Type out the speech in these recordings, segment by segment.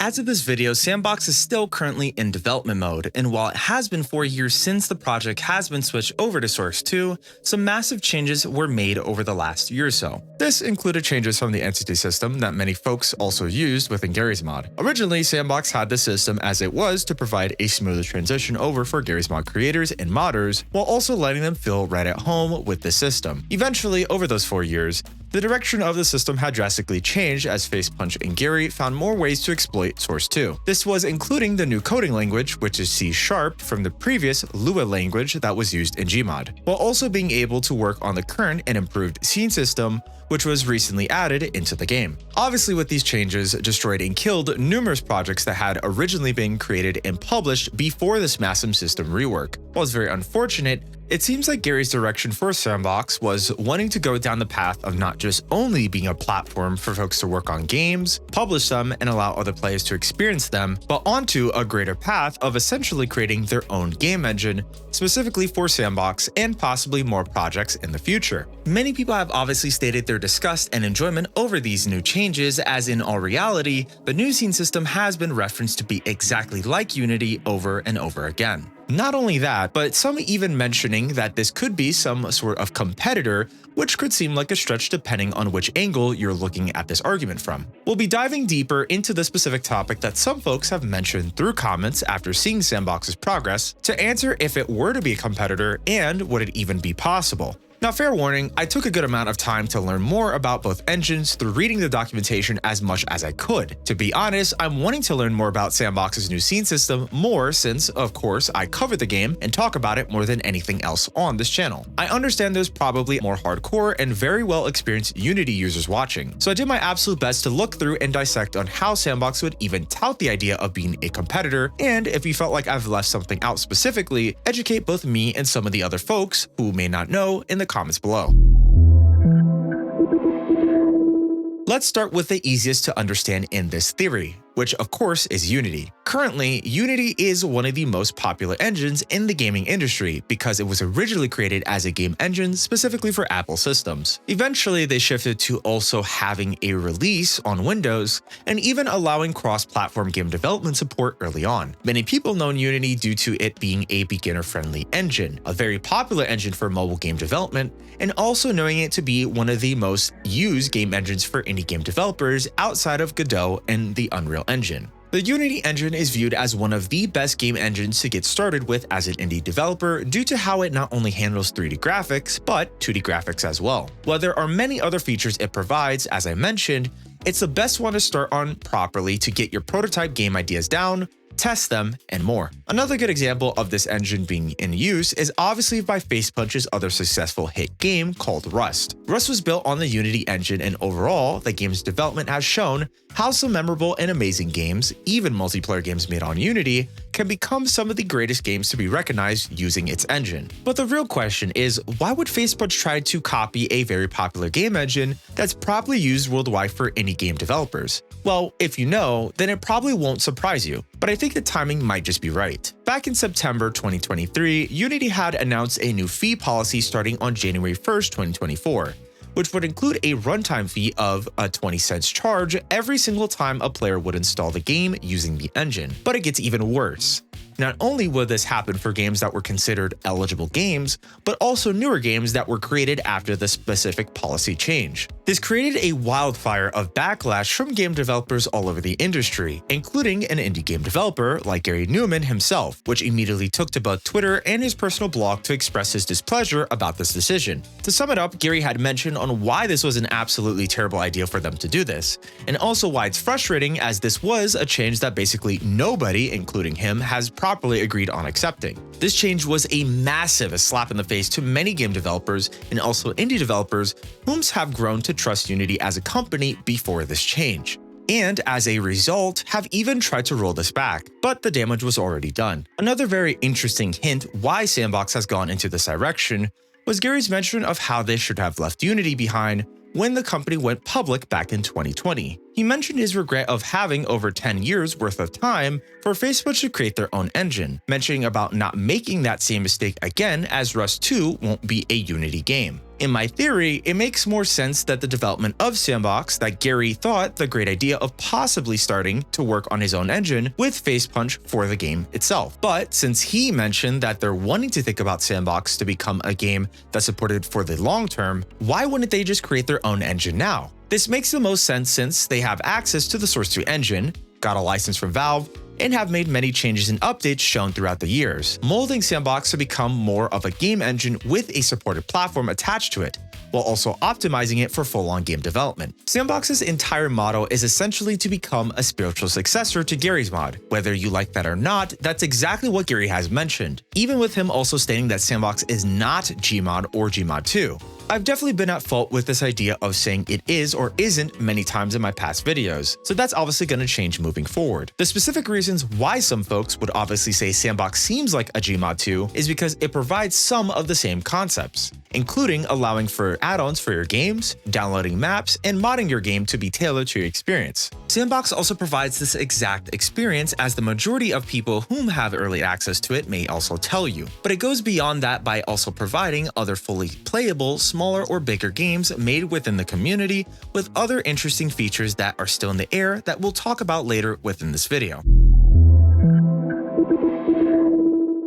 As of this video, S&box is still currently in development mode, and while it has been 4 years since the project has been switched over to Source 2, some massive changes were made over the last year or so. This included changes from the entity system that many folks also used within Garry's Mod. Originally, S&box had the system as it was to provide a smoother transition over for Garry's Mod creators and modders, while also letting them feel right at home with the system. Eventually, over those 4 years, the direction of the system had drastically changed as Facepunch and Garry found more ways to exploit Source 2. This was including the new coding language, which is C# from the previous Lua language that was used in Gmod, while also being able to work on the current and improved scene system, which was recently added into the game. Obviously, with these changes, destroyed and killed numerous projects that had originally been created and published before this massive system rework. While it's very unfortunate, it seems like Garry's direction for S&box was wanting to go down the path of not just only being a platform for folks to work on games, publish them, and allow other players to experience them, but onto a greater path of essentially creating their own game engine, specifically for S&box and possibly more projects in the future. Many people have obviously stated their disgust and enjoyment over these new changes, as in all reality, the new scene system has been referenced to be exactly like Unity over and over again. Not only that, but some even mentioning that this could be some sort of competitor, which could seem like a stretch depending on which angle you're looking at this argument from. We'll be diving deeper into the specific topic that some folks have mentioned through comments after seeing S&box's progress to answer if it were to be a competitor and would it even be possible. Now, fair warning, I took a good amount of time to learn more about both engines through reading the documentation as much as I could. To be honest, I'm wanting to learn more about S&box's new scene system more since, of course, I cover the game and talk about it more than anything else on this channel. I understand there's probably more hardcore and very well experienced Unity users watching, so I did my absolute best to look through and dissect on how S&box would even tout the idea of being a competitor, and if you felt like I've left something out specifically, educate both me and some of the other folks who may not know in the comments below. Let's start with the easiest to understand in this theory, which of course is Unity. Currently, Unity is one of the most popular engines in the gaming industry because it was originally created as a game engine specifically for Apple systems. Eventually, they shifted to also having a release on Windows and even allowing cross-platform game development support early on. Many people know Unity due to it being a beginner-friendly engine, a very popular engine for mobile game development, and also knowing it to be one of the most used game engines for indie game developers outside of Godot and the Unreal Engine. The Unity engine is viewed as one of the best game engines to get started with as an indie developer due to how it not only handles 3D graphics, but 2D graphics as well. While there are many other features it provides, as I mentioned, it's the best one to start on properly to get your prototype game ideas down, test them, and more. Another good example of this engine being in use is obviously by Facepunch's other successful hit game called Rust. Rust was built on the Unity engine, and overall, the game's development has shown how some memorable and amazing games, even multiplayer games made on Unity, can become some of the greatest games to be recognized using its engine. But the real question is, why would Facepunch try to copy a very popular game engine that's probably used worldwide for indie game developers? Well, if you know, then it probably won't surprise you, but I think the timing might just be right. Back in September 2023, Unity had announced a new fee policy starting on January 1st, 2024. Which would include a runtime fee of a 20-cent charge every single time a player would install the game using the engine. But it gets even worse. Not only would this happen for games that were considered eligible games, but also newer games that were created after the specific policy change. This created a wildfire of backlash from game developers all over the industry, including an indie game developer like Gary Newman himself, which immediately took to both Twitter and his personal blog to express his displeasure about this decision. To sum it up, Gary had mentioned on why this was an absolutely terrible idea for them to do this, and also why it's frustrating as this was a change that basically nobody, including him, has properly agreed on accepting. This change was a massive slap in the face to many game developers and also indie developers whom have grown to trust Unity as a company before this change, and as a result have even tried to roll this back, but the damage was already done. Another very interesting hint why S&box has gone into this direction was Gary's mention of how they should have left Unity behind when the company went public back in 2020. He He mentioned his regret of having over 10 years worth of time for Facebook to create their own engine, mentioning about not making that same mistake again as Rust 2 won't be a Unity game. In my theory, it makes more sense that the development of S&box that Gary thought the great idea of possibly starting to work on his own engine with FacePunch for the game itself. But since he mentioned that they're wanting to think about S&box to become a game that's supported for the long term, why wouldn't they just create their own engine now? This makes the most sense since they have access to the Source 2 engine, got a license from Valve, and have made many changes and updates shown throughout the years, molding S&box to become more of a game engine with a supported platform attached to it, while also optimizing it for full-on game development. S&box's entire motto is essentially to become a spiritual successor to Gary's mod. Whether you like that or not, that's exactly what Gary has mentioned, even with him also stating that S&box is not Gmod or Gmod 2. I've definitely been at fault with this idea of saying it is or isn't many times in my past videos, so that's obviously going to change moving forward. The specific reasons why some folks would obviously say S&box seems like a Gmod 2 is because it provides some of the same concepts, including allowing for add-ons for your games, downloading maps, and modding your game to be tailored to your experience. S&box also provides this exact experience, as the majority of people whom have early access to it may also tell you. But it goes beyond that by also providing other fully playable, smaller or bigger games made within the community with other interesting features that are still in the air that we'll talk about later within this video.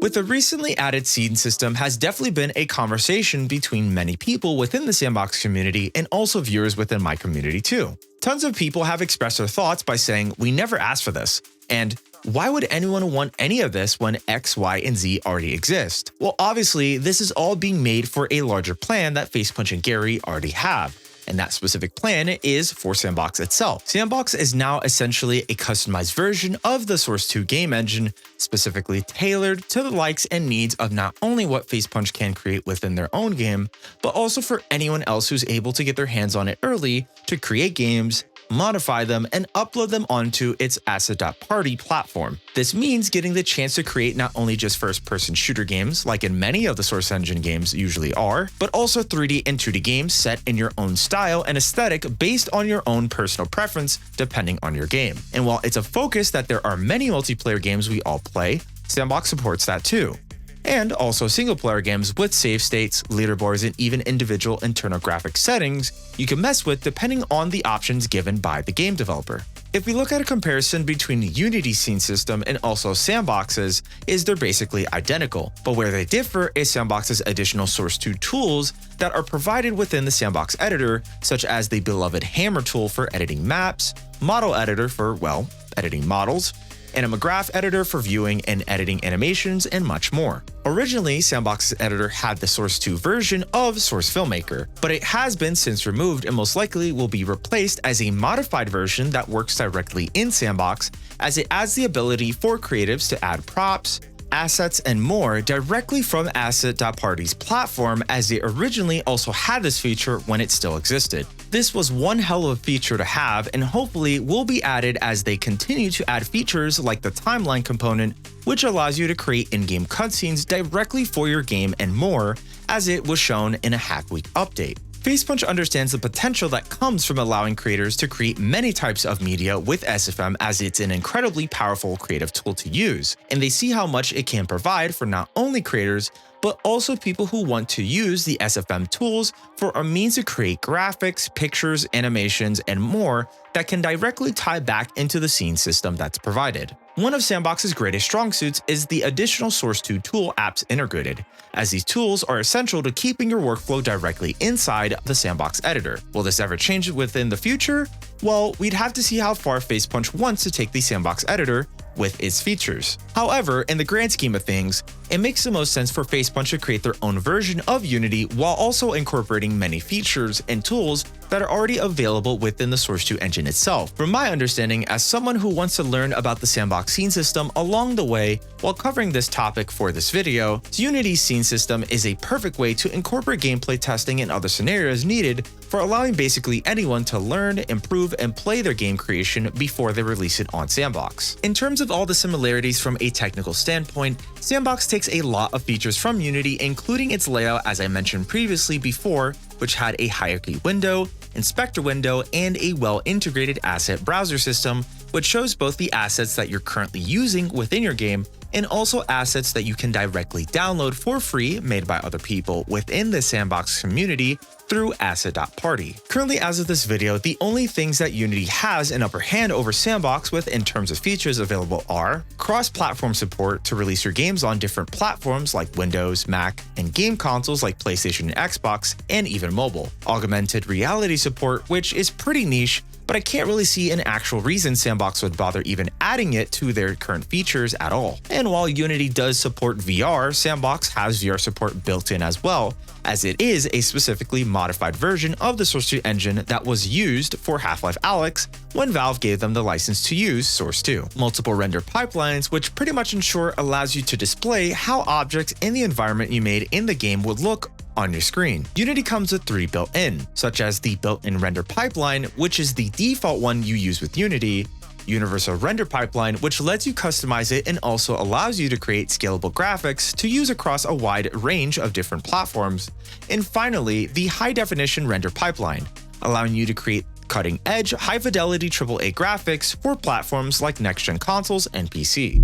With the recently added scene system has definitely been a conversation between many people within the S&box community and also viewers within my community too. Tons of people have expressed their thoughts by saying, "We never asked for this," and "Why would anyone want any of this when X, Y, and Z already exist?" Well, obviously, this is all being made for a larger plan that FacePunch and Gary already have. And that specific plan is for S&box itself. S&box is now essentially a customized version of the Source 2 game engine, specifically tailored to the likes and needs of not only what FacePunch can create within their own game, but also for anyone else who's able to get their hands on it early to create games, modify them, and upload them onto its Asset.Party platform. This means getting the chance to create not only just first-person shooter games, like in many of the Source Engine games usually are, but also 3D and 2D games set in your own style and aesthetic based on your own personal preference depending on your game. And while it's a focus that there are many multiplayer games we all play, S&box supports that too. And also single-player games with save states, leaderboards, and even individual internal graphic settings you can mess with depending on the options given by the game developer. If we look at a comparison between Unity's scene system and also S&box's, they're basically identical, but where they differ is S&box's additional Source 2 tools that are provided within the S&box editor, such as the beloved Hammer tool for editing maps, Model Editor for, well, editing models, Animagraph Editor for viewing and editing animations, and much more. Originally, S&box's editor had the Source 2 version of Source Filmmaker, but it has been since removed and most likely will be replaced as a modified version that works directly in S&box, as it adds the ability for creatives to add props, assets, and more directly from Asset.Party's platform, as they originally also had this feature when it still existed. This was one hell of a feature to have, and hopefully will be added as they continue to add features like the timeline component, which allows you to create in-game cutscenes directly for your game and more, as it was shown in a Hack Week update. FacePunch understands the potential that comes from allowing creators to create many types of media with SFM, as it's an incredibly powerful creative tool to use, and they see how much it can provide for not only creators, but also people who want to use the SFM tools for a means to create graphics, pictures, animations, and more that can directly tie back into the scene system that's provided. One of S&box's greatest strong suits is the additional Source 2 tool apps integrated, as these tools are essential to keeping your workflow directly inside the S&box editor. Will this ever change within the future? Well, we'd have to see how far FacePunch wants to take the S&box editor with its features. However, in the grand scheme of things, it makes the most sense for FacePunch to create their own version of Unity while also incorporating many features and tools that are already available within the Source 2 engine itself. From my understanding, as someone who wants to learn about the S&box scene system along the way while covering this topic for this video, Unity's scene system is a perfect way to incorporate gameplay testing and other scenarios needed for allowing basically anyone to learn, improve, and play their game creation before they release it on S&box. In terms of all the similarities from a technical standpoint, S&box takes a lot of features from Unity, including its layout as I mentioned previously before, which had a hierarchy window, inspector window, and a well-integrated asset browser system, which shows both the assets that you're currently using within your game and also assets that you can directly download for free made by other people within the Sandbox community through asset.party. Currently, as of this video, the only things that Unity has an upper hand over Sandbox with in terms of features available are cross-platform support to release your games on different platforms like Windows, Mac, and game consoles like PlayStation and Xbox, and even mobile. Augmented reality support, which is pretty niche, but I can't really see an actual reason Sandbox would bother even adding it to their current features at all. And while Unity does support VR, Sandbox has VR support built in as well, as it is a specifically modified version of the Source 2 engine that was used for Half-Life Alyx when Valve gave them the license to use Source 2. Multiple render pipelines, which pretty much in short allows you to display how objects in the environment you made in the game would look on your screen. Unity comes with 3 built-in, such as the built-in render pipeline, which is the default one you use with Unity, Universal Render Pipeline, which lets you customize it and also allows you to create scalable graphics to use across a wide range of different platforms, and finally, the High Definition Render Pipeline, allowing you to create cutting-edge, high-fidelity AAA graphics for platforms like next-gen consoles and PC.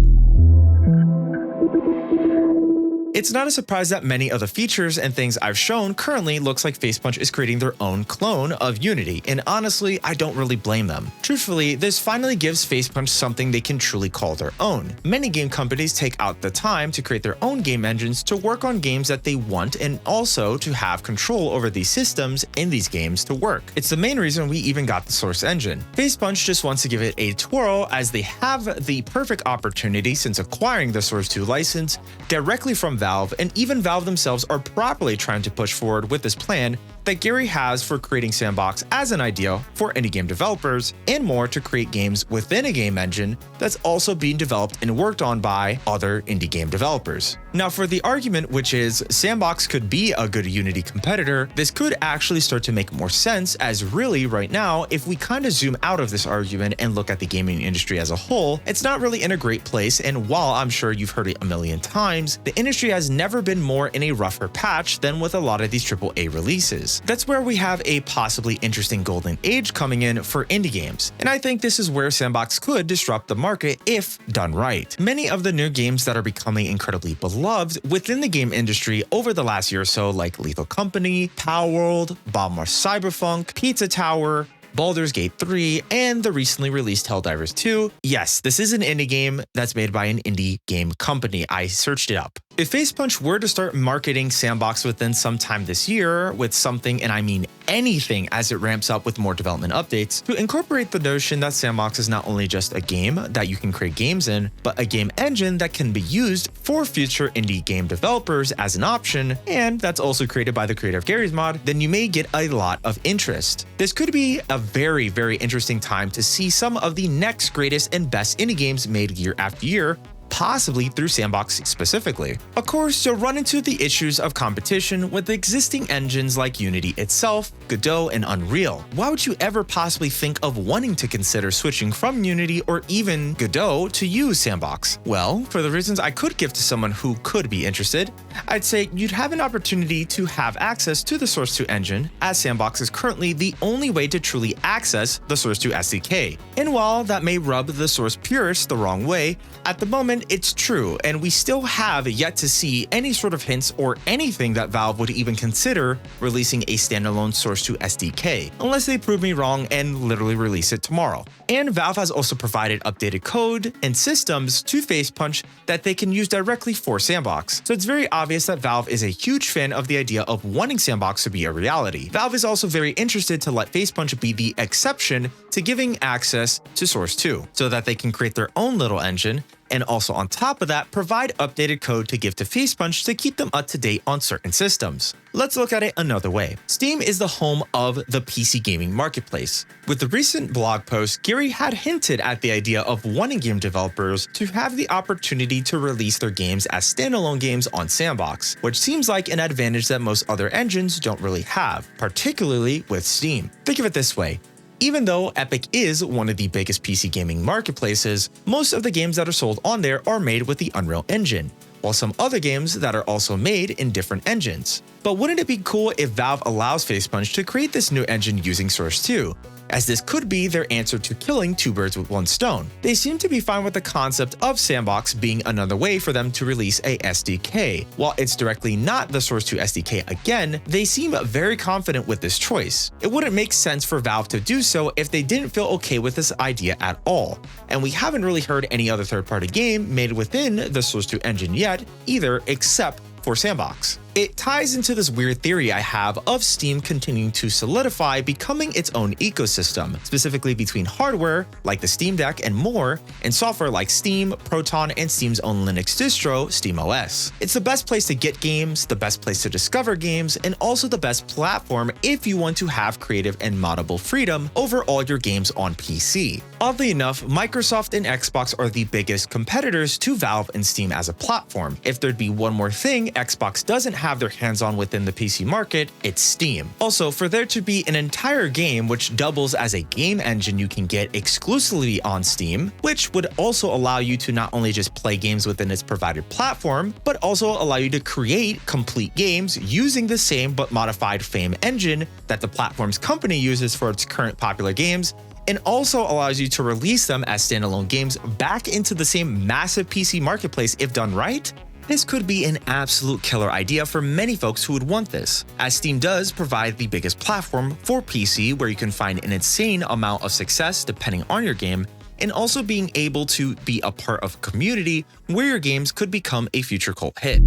It's not a surprise that many of the features and things I've shown currently looks like Facepunch is creating their own clone of Unity, and honestly, I don't really blame them. Truthfully, this finally gives Facepunch something they can truly call their own. Many game companies take out the time to create their own game engines to work on games that they want and also to have control over these systems in these games to work. It's the main reason we even got the Source engine. Facepunch just wants to give it a twirl as they have the perfect opportunity since acquiring the Source 2 license directly from Valve, and even Valve themselves are properly trying to push forward with this plan that Gary has for creating Sandbox as an idea for indie game developers and more to create games within a game engine that's also being developed and worked on by other indie game developers. Now, for the argument, which is Sandbox could be a good Unity competitor, this could actually start to make more sense, as really right now, if we kind of zoom out of this argument and look at the gaming industry as a whole, it's not really in a great place, and while I'm sure you've heard it a million times, the industry has never been more in a rougher patch than with a lot of these AAA releases. That's where we have a possibly interesting golden age coming in for indie games, and I think this is where Sandbox could disrupt the market if done right. Many of the new games that are becoming incredibly beloved within the game industry over the last year or so, like Lethal Company, Palworld, Bomber Cyberpunk, Pizza Tower, Baldur's Gate 3, and the recently released Helldivers 2. Yes, this is an indie game that's made by an indie game company. I searched it up. If Facepunch were to start marketing Sandbox within some time this year with something, and I mean anything as it ramps up with more development updates, to incorporate the notion that Sandbox is not only just a game that you can create games in, but a game engine that can be used for future indie game developers as an option, and that's also created by the creator of Gary's Mod, then you may get a lot of interest. This could be a very, very interesting time to see some of the next greatest and best indie games made year after year, possibly through Sandbox specifically. Of course, you'll run into the issues of competition with existing engines like Unity itself, Godot, and Unreal. Why would you ever possibly think of wanting to consider switching from Unity or even Godot to use Sandbox? Well, for the reasons I could give to someone who could be interested, I'd say you'd have an opportunity to have access to the Source 2 engine, as Sandbox is currently the only way to truly access the Source 2 SDK. And while that may rub the Source purists the wrong way, at the moment it's true, and we still have yet to see any sort of hints or anything that Valve would even consider releasing a standalone Source 2 SDK, unless they prove me wrong and literally release it tomorrow. And Valve has also provided updated code and systems to Facepunch that they can use directly for Sandbox. So it's very obvious that Valve is a huge fan of the idea of wanting Sandbox to be a reality. Valve is also very interested to let Facepunch be the exception to giving access to Source 2, so that they can create their own little engine, and also on top of that, provide updated code to give to Facepunch to keep them up to date on certain systems. Let's look at it another way. Steam is the home of the PC gaming marketplace. With the recent blog post, Gary had hinted at the idea of wanting game developers to have the opportunity to release their games as standalone games on Sandbox, which seems like an advantage that most other engines don't really have, particularly with Steam. Think of it this way. Even though Epic is one of the biggest PC gaming marketplaces, most of the games that are sold on there are made with the Unreal Engine, while some other games that are also made in different engines. But wouldn't it be cool if Valve allows Facepunch to create this new engine using Source 2? As this could be their answer to killing two birds with one stone. They seem to be fine with the concept of S&box being another way for them to release a SDK. While it's directly not the Source 2 SDK again, they seem very confident with this choice. It wouldn't make sense for Valve to do so if they didn't feel okay with this idea at all. And we haven't really heard any other third-party game made within the Source 2 engine yet either, except for S&box. It ties into this weird theory I have of Steam continuing to solidify becoming its own ecosystem, specifically between hardware, like the Steam Deck and more, and software like Steam, Proton, and Steam's own Linux distro, SteamOS. It's the best place to get games, the best place to discover games, and also the best platform if you want to have creative and moddable freedom over all your games on PC. Oddly enough, Microsoft and Xbox are the biggest competitors to Valve and Steam as a platform. If there'd be one more thing Xbox doesn't have their hands on within the PC market, it's Steam. Also, for there to be an entire game which doubles as a game engine you can get exclusively on Steam, which would also allow you to not only just play games within its provided platform, but also allow you to create complete games using the same but modified Fame engine that the platform's company uses for its current popular games, and also allows you to release them as standalone games back into the same massive PC marketplace if done right. This could be an absolute killer idea for many folks who would want this, as Steam does provide the biggest platform for PC where you can find an insane amount of success depending on your game, and also being able to be a part of a community where your games could become a future cult hit.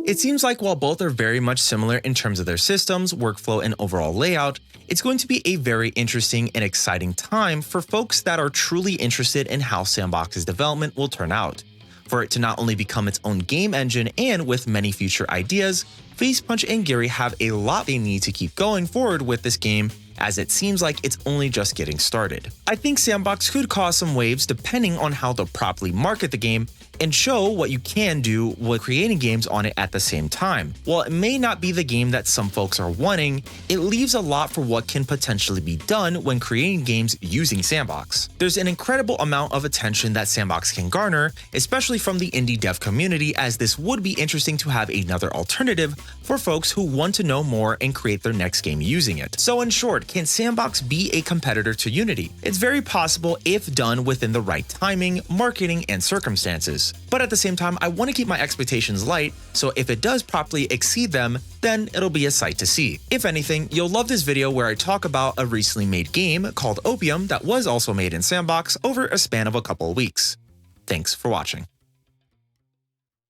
It seems like while both are very much similar in terms of their systems, workflow, and overall layout, it's going to be a very interesting and exciting time for folks that are truly interested in how S&box's development will turn out. For it to not only become its own game engine and with many future ideas, Facepunch and Gary have a lot they need to keep going forward with this game, as it seems like it's only just getting started. I think S&box could cause some waves depending on how they'll properly market the game and show what you can do with creating games on it at the same time. While it may not be the game that some folks are wanting, it leaves a lot for what can potentially be done when creating games using S&box. There's an incredible amount of attention that S&box can garner, especially from the indie dev community, as this would be interesting to have another alternative for folks who want to know more and create their next game using it. So in short, can S&box be a competitor to Unity? It's very possible if done within the right timing, marketing, and circumstances. But at the same time, I want to keep my expectations light, so if it does properly exceed them, then it'll be a sight to see. If anything, you'll love this video where I talk about a recently made game called Opium that was also made in S&box over a span of a couple of weeks. Thanks for watching.